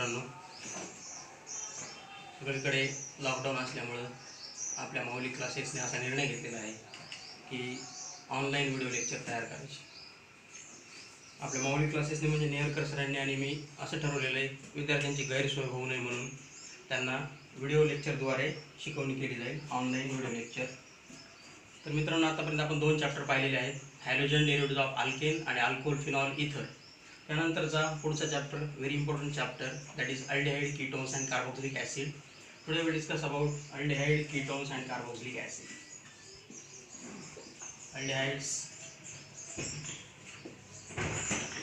मित्रांनो, सगळीकडे लॉकडाऊन असल्यामुळं आपल्या मौलिक क्लासेसने असा निर्णय घेतलेला आहे की ऑनलाईन व्हिडिओ लेक्चर तयार करायचे. आपल्या मौलिक क्लासेसने म्हणजे नेहरकर सरांनी आणि मी असं ठरवलेलं आहे, विद्यार्थ्यांची गैरसोय होऊ नये म्हणून त्यांना व्हिडिओ लेक्चरद्वारे शिकवणी केली जाईल, ऑनलाईन व्हिडिओ लेक्चर. तर मित्रांनो, आतापर्यंत आपण 2 चॅप्टर पाहिलेले आहेत, हॅलोजन डेरिव्हेटिव्ज ऑफ अल्केन आणि अल्कोहोल फिनॉल इथर. त्यानंतरचा पुढचा chapter, very important chapter, that is aldehyde, ketones and carboxylic acid. Today will discuss about aldehyde, ketones and carboxylic acid. Aldehydes,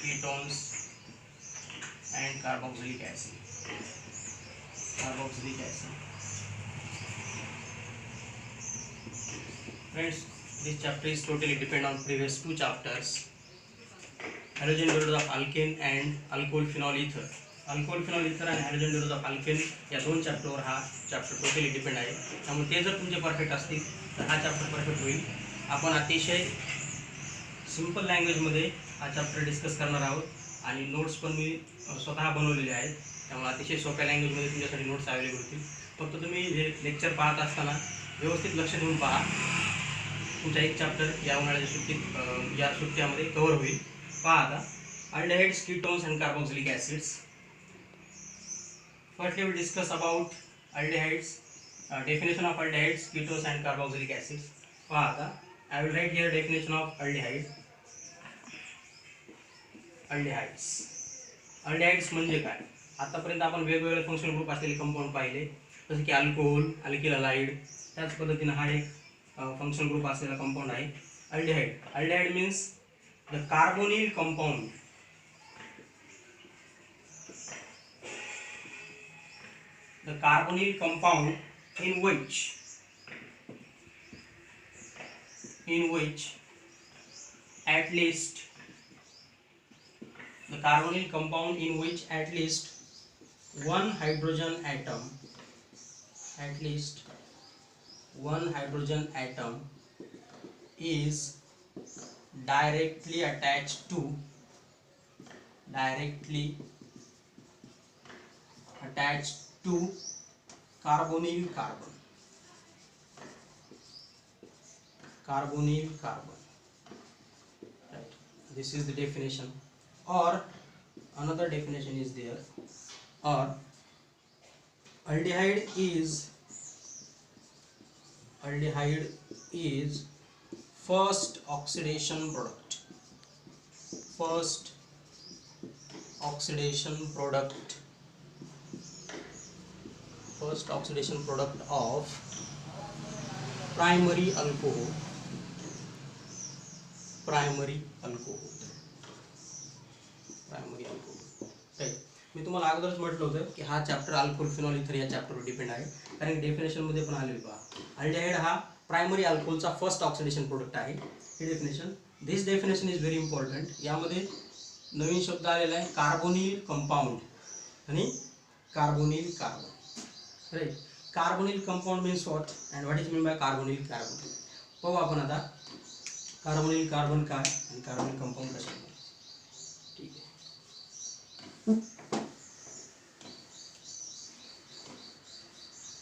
ketones and carboxylic acid. Carboxylic acid. Friends, this chapter is totally depend on previous 2 chapters. Halogen derivatives of alkane and alcohol phenol ether. Alcohol phenol ether and halogen derivatives of alkane या 2 चॅप्टरवर हा chapter totally depend आहे. त्यामुळे ते जर तुमचे perfect असतील तर हा चॅप्टर परफेक्ट होईल. आपण अतिशय सिंपल लँग्वेजमध्ये हा चॅप्टर डिस्कस करणार आहोत आणि नोट्स पण मी स्वतः बनवलेले आहेत. त्यामुळे अतिशय सोप्या लँग्वेजमध्ये तुमच्यासाठी नोट्स अवेलेबल होतील. फक्त तुम्ही हे लेक्चर पाहत असताना व्यवस्थित लक्ष देऊन पहा. तुमचा एक चॅप्टर या उन्हाळ्याच्या सुट्टीत या सुट्ट्यामध्ये कव्हर होईल. पहा आता, aldehydes, ketones and carboxylic acids. Firstly we discuss about aldehydes, definition of aldehydes, ketones and carboxylic acids. पहा आता, I will write here definition of aldehyde. Aldehydes, aldehydes म्हणजे काय? आतापर्यंत आपण वेगवेगळे फंक्शनल ग्रुप असलेले कंपाऊंड पाहिले, जसे की अल्कोहोल, अल्किल हलाइड. त्याच पद्धतीने हा एक फंक्शनल ग्रुप असलेला कंपाऊंड आहे aldehyde. Aldehyde means the carbonyl compound, the carbonyl compound in which at least the carbonyl compound in which at least one hydrogen atom is directly attached to carbonyl carbon. Right, this is the definition. Or another definition is there, or aldehyde is first oxidation product of primary alcohol. Right. मी तुम्हाला अगोदरच म्हटलं होतं की हा chapter alcohol phenol ether या चॅप्टरवर depend आहे, कारण डेफिनेशनमध्ये पण आलेलं पहा. अल्डिहाइड हा प्रायमरी अल्कोहोलचा फर्स्ट ऑक्सिडेशन प्रोडक्ट आहे. ही definition, this definition is very important. यामध्ये नवीन शब्द आलेला आहे, कार्बोनिल कंपाऊंड आणि carbonyl carbon. Right, carbonyl compound means what and what is mean by carbonyl carbon. पाहू आपण आता कार्बोनिल कार्बन काय आणि कार्बोनिल कंपाऊंड कशा.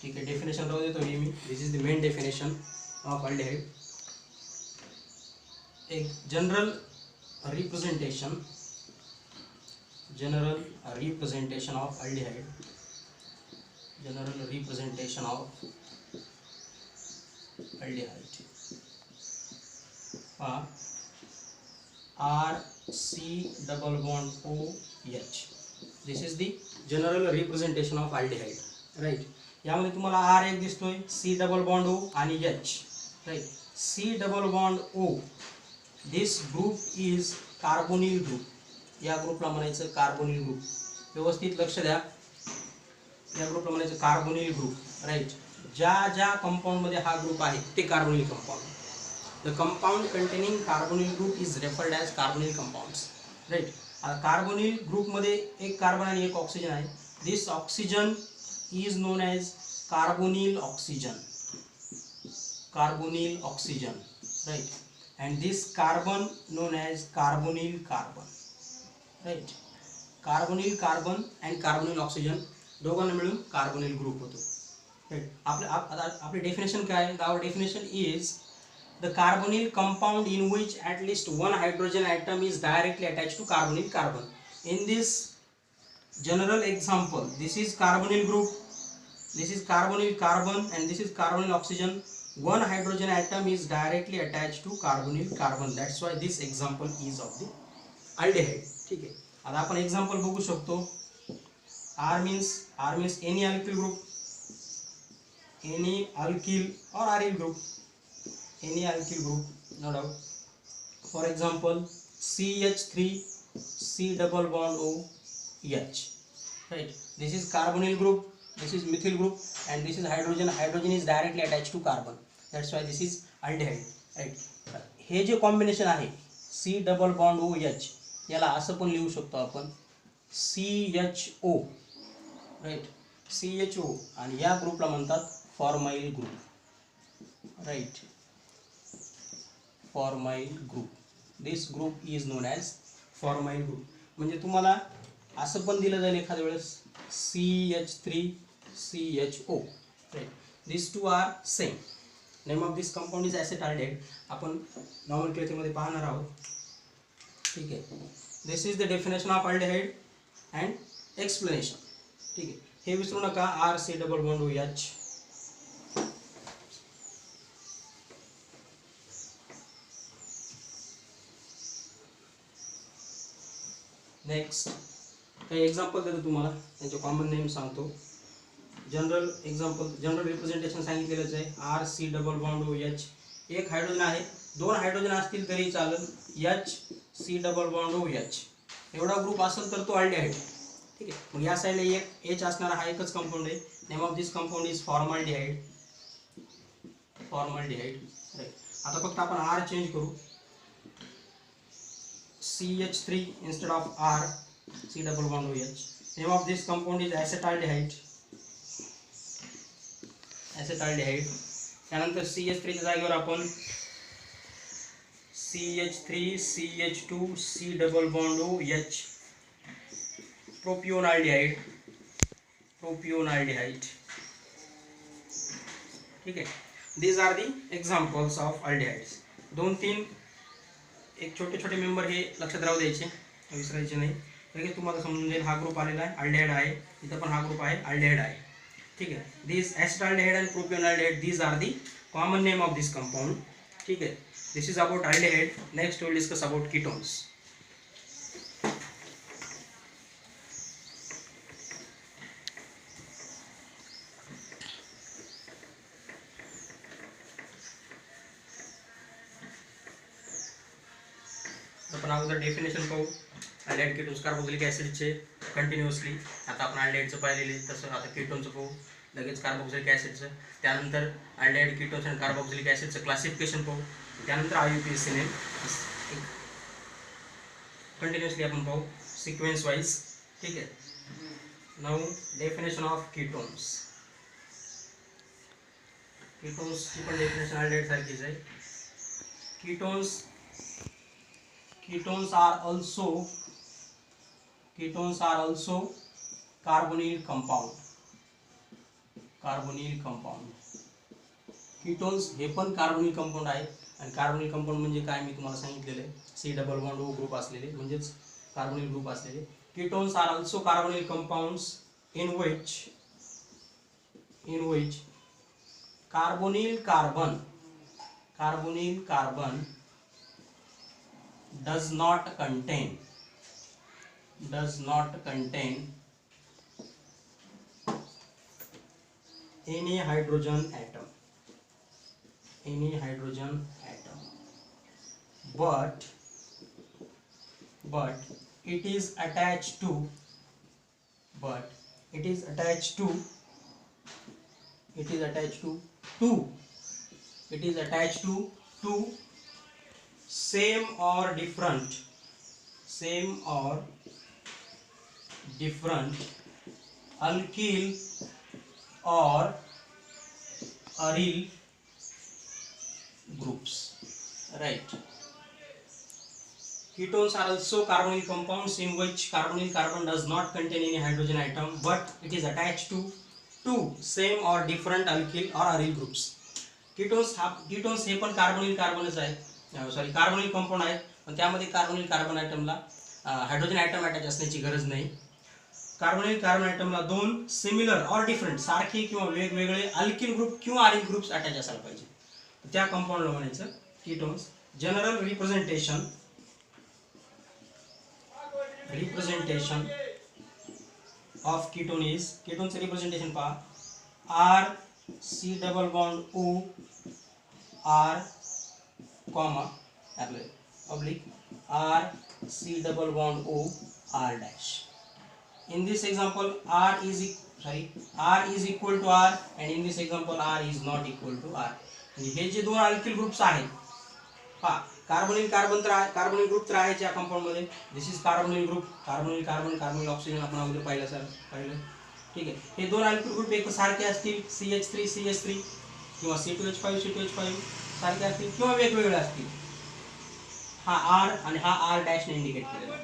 ठीक आहे, डेफिनेशन राहू देतो मी. This is the main definition of aldehyde. एक general representation of aldehyde. RC double bond OH. This is the general representation of aldehyde. Right. यामध्ये तुम्हाला R एक दिसतोय, C double bond O आणि H. Right. C double bond O. This group is carbonyl group. या ग्रुपला म्हणायचं carbonyl group. व्यवस्थित लक्ष द्या, या ग्रुपला म्हणायचं कार्बोनिल ग्रुप. राईट, ज्या कंपाऊंड मध्ये हा ग्रुप आहे ते carbonyl compound. The compound containing carbonyl group is referred as carbonyl compounds. Right. Carbonyl group मध्ये एक कार्बन आणि एक ऑक्सिजन आहे. This oxygen is known as carbonyl oxygen. Right. And this carbon known as carbonyl carbon. Right. Carbonyl carbon and carbonyl oxygen दोघांना मिळून carbonyl group होतो. Right. आपली definition काय आहे? Our definition is the carbonyl compound in which at least one hydrogen atom is directly attached to carbonyl carbon. In this general example, this is carbonyl group, this is carbonyl carbon and this is carbonyl oxygen. One hydrogen atom is directly attached to carbonyl carbon. That's why this example is of the aldehyde. ठीक आहे. आता आपण example बघू शकतो. R means any alkyl group, any alkyl or aryl group, any alkyl group, no doubt. For example, CH3 C double bond O H. Right. This is carbonyl group, this is methyl group, and this is hydrogen. Hydrogen is directly attached to carbon. That's why this is aldehyde. Right. हे जे combination आहे C double bond O H, याला असं पण लिहू शकतो आपण CHO. Right. CHO. आणि या ग्रुपला म्हणतात formyl group. Right. Formyl group. This group is known as formyl group. म्हणजे तुम्हाला असं पण दिलं जाईल एखाद्या वेळेस CH3 CHO. Right. This two are same. Name of this compound is acetaldehyde. आपण नॉमेनक्लेचरमध्ये पाहणार आहोत. ठीक आहे. This is the definition of aldehyde and explanation. ठीक आहे. हे विसरू नका. RC double bond OH. Next काही एक्झाम्पल देतो तुम्हाला, त्यांचे कॉमन नेम सांगतो. जनरल एक्झाम्पल, जनरल रिप्रेझेंटेशन सांगितलेलंच आहे. RC double bond OH. एक हायड्रोजन आहे, दोन हायड्रोजन असतील तरी चालेल. HC डबल बॉन्ड OH एवढा ग्रुप असेल तर तो अल्डेहाइड. ठीक आहे. मग या साईडला एक H असणारा हा एकच कंपाऊंड आहे. Name of this compound is formaldehyde. Formaldehyde. Right. आता फक्त आपण R चेंज करू. CH3 instead of R, C double bond OH. Name of this compound is acetaldehyde. Acetaldehyde. त्यानंतर CH3 च्या जागेवर आपण CH3 CH2 C double bond OH. Propionaldehyde. Propionaldehyde. ठीक आहे. These are the examples of aldehydes. दोन तीन एक छोटे छोटे मेंबर हे लक्षात राहू द्यायचे, विसरायचे नाही. लगेच तुम्हाला समजून जाईल. हा ग्रुप आलेला आहे अल्डेहाइड आहे, इथं पण हा ग्रुप आहे अल्डेहाइड आहे. ठीक आहे. This acetaldehyde and propionaldehyde, these are the common name of this compound. ठीक आहे. This is about aldehyde. Next will discuss about ketones. आपण अगोदर डेफिनेशन पाहू. अल्डेहाइड कीटोन्स कार्बोक्सिलिक ॲसिडचे कंटिन्युअसली. आता आपण अल्डेहाइडचं पाहिलेले, तसं आता कीटोनचं पाहू. लगेच कार्बोक्सिलिक ॲसिडचं, त्यानंतर अल्डेहाइड कीटोन्स आणि कार्बोक्सिलिक ॲसिडचं क्लासिफिकेशन पाहू. त्यानंतर IUPAC नेम कंटिन्युअसली आपण पाहू सिक्वेन्स वाईज. ठीक आहे. नाऊ डेफिनेशन ऑफ कीटोन्स. कीटोन्सची पण डेफिनेशन अल्डेहाइड सारखीच आहे. Ketones are also carbonyl compound. Carbonyl compound. Ketones हे पण कार्बोनिल कंपाऊंड आहे. आणि कार्बोनिल कंपाऊंड म्हणजे काय मी तुम्हाला सांगितलेलं आहे. C double bond O group असलेले म्हणजेच कार्बोनिल ग्रुप असलेले. Ketones are also carbonyl compounds in which carbonyl carbon does not contain any hydrogen atom, but it is attached to same or different alkyl or aryl groups. Right. Ketones are also carbonyl compounds in which carbonyl carbon does not contain any hydrogen atom, but it is attached to two same or different alkyl or aryl groups. Ketones हे पण carbonyl कार्बनच आहेत, sorry carbonyl compound आहेत, पण त्यामध्ये carbonyl carbon आयटमला hydrogen atom attach असण्याची गरज नाही. Carbonyl carbon आयटमला दोन सिमिलर और डिफरंट सारखे किंवा वेगवेगळे अल्किल ग्रुप किंवा आरिल ग्रुप्स अटॅच असायला पाहिजे, त्या कंपाऊंडला म्हणायचं ketones. General representation of ketone is, ketone चे रिप्रेझेंटेशन पहा, R C double bond O R comma oblique R C double bond O R dash. In this example R is equal to R, and in this example R is not equal to R. हे जे दोन alkyl groups आहेत पहा, carbonyl carbonyl group तर आहे या compound मध्ये. This is carbonyl group, carbonyl carbon carbonyl oxygen आपण अगोदर पाहिलं. ठीक आहे, हे दोन अल्किल ग्रुप एक सारखे असतील, CH3 किंवा C2H5 सारखे असतील किंवा वेगवेगळे असतील. हा R आणि हा R डॅश ने इंडिकेट केलेला आहे.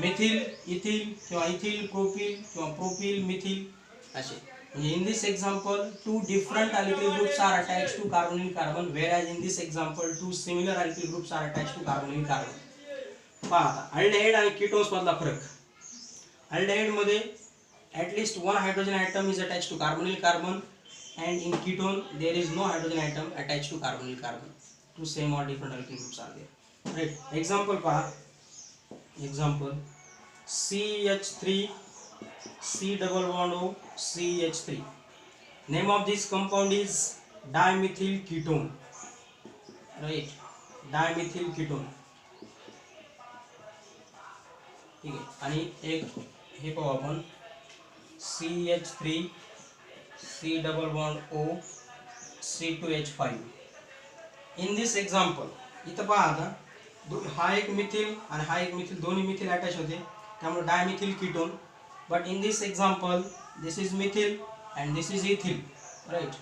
मिथिल इथिल किंवा इथिल प्रोपिल किंवा प्रोपिल मिथिल असे. म्हणजे in this example two different alkyl groups are attached to carbonyl carbon, whereas in this example two similar alkyl groups are attached to carbonyl carbon. पहा आता aldehyde आणि ketones मधला फरक. Aldehyde मध्ये at least one hydrogen atom is attached to carbonyl carbon, and in ketone there is no hydrogen atom attached to carbonyl carbon. Two same or different alkyl groups are there. Right. Example पहा. Example CH3 C double bond O CH3. Name of this compound is dimethyl ketone. Right, dimethyl ketone. ठीक आहे, आणि एक हे पाहू आपण CH3 C double bond O C2H5. In this example इथं पहा आता हा एक मिथिल आणि हा एक मिथिल, दोन्ही मिथिल अटॅच होते, त्यामुळे dimethyl ketone. But in this example this is methyl and this is ethyl. Right,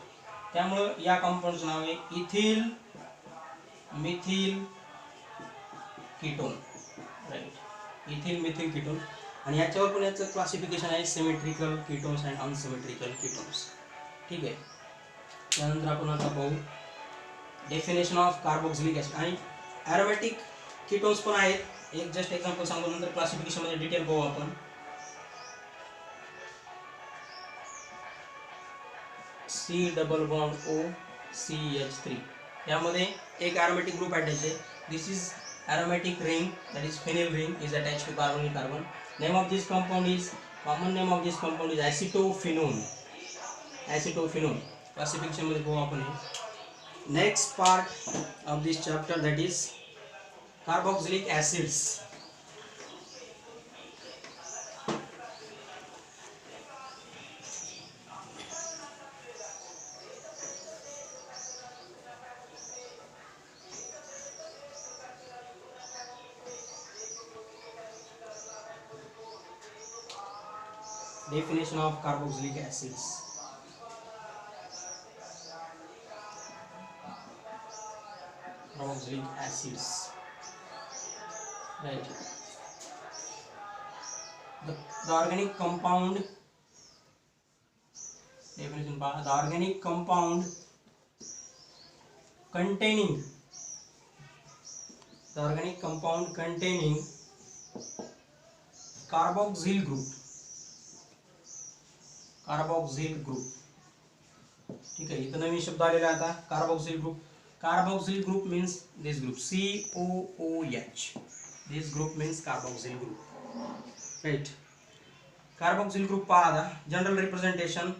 त्यामुळे या कंपाऊंडचं नाव आहे ethyl methyl ketone. Right, ethyl methyl ketone. आणि याच्यावर पण याचं क्लासिफिकेशन आहे symmetrical ketones and unsymmetrical ketones. ठीक आहे, त्यानंतर आपण आता पाहू डेफिनेशन ऑफ कार्बोक्सिलिक ऍसिड. आणि ॲरोमॅटिक कीटोन्स पण आहेत, एक जस्ट एक्झाम्पल सांगतो, नंतर क्लासिफिकेशन मध्ये डिटेल पाहू आपण. C double bond O CH3, यामध्ये एक ॲरोमॅटिक ग्रुप अटॅच आहे. This is aromatic ring, that is phenyl ring is attached to carbonyl carbon. Name of this compound is, common name of this compound is acetophenone. Classification मध्ये पाहू आपण. Next part of this chapter that is carboxylic acids. Definition of carboxylic acids. Carboxylic acids. Right. The organic compound definition. The organic compound containing carboxyl group. ठीक आहे, इथं नवीन शब्द आलेला आता carboxyl group. Carboxyl group means this group COOH. This group means carboxyl group. Right. Carboxyl group पहा आता. General representation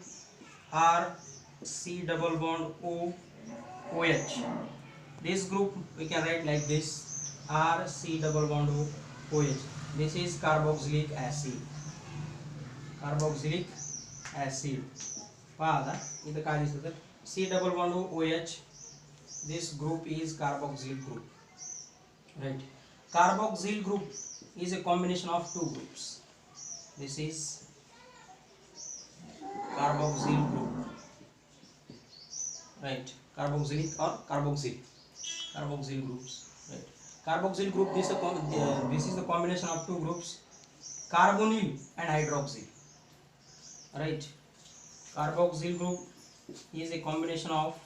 R C double bond O OH. This group we can write like this, R C double bond O OH. This is carboxylic acid. पहा आता इथं काय दिसतं तर C double bond O OH. This group is carboxyl group. Right. Carboxyl group is a combination of two groups. This is carboxyl group. Right. Carboxylic or carboxyl groups. Right. Carboxyl group, this is the combination of two groups, carbonyl and hydroxyl. Right? Carboxyl group is a combination of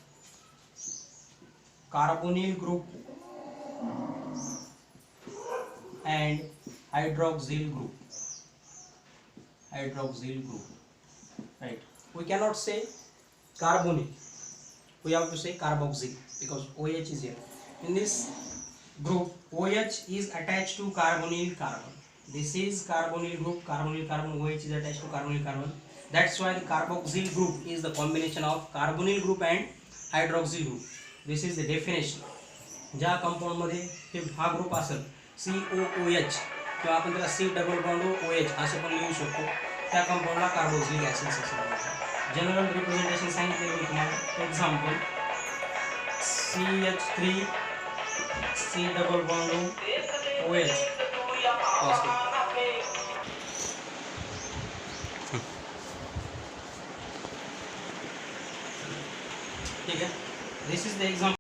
carbonyl group and hydroxyl group. Right? We cannot say carbonyl. We have to say carboxyl because OH is here. In this group, OH is attached to carbonyl carbon. This is carbonyl group, carbonyl carbon, OH is attached to carbonyl carbon. That's why the carboxyl group is the combination of carbonyl group and hydroxyl group. This is the definition. ज्या compound मध्ये हा group असेल COOH किंवा आपण त्याला C double bond OH असं पण लिहू शकतो, त्या कंपाउंडला कार्बोक्सिलिक ऍसिड असं म्हणतात. जनरल रिप्रेझेंटेशन सांगितले मी तुम्हाला. Example CH3 C double bond OH ठीक है. This is the example.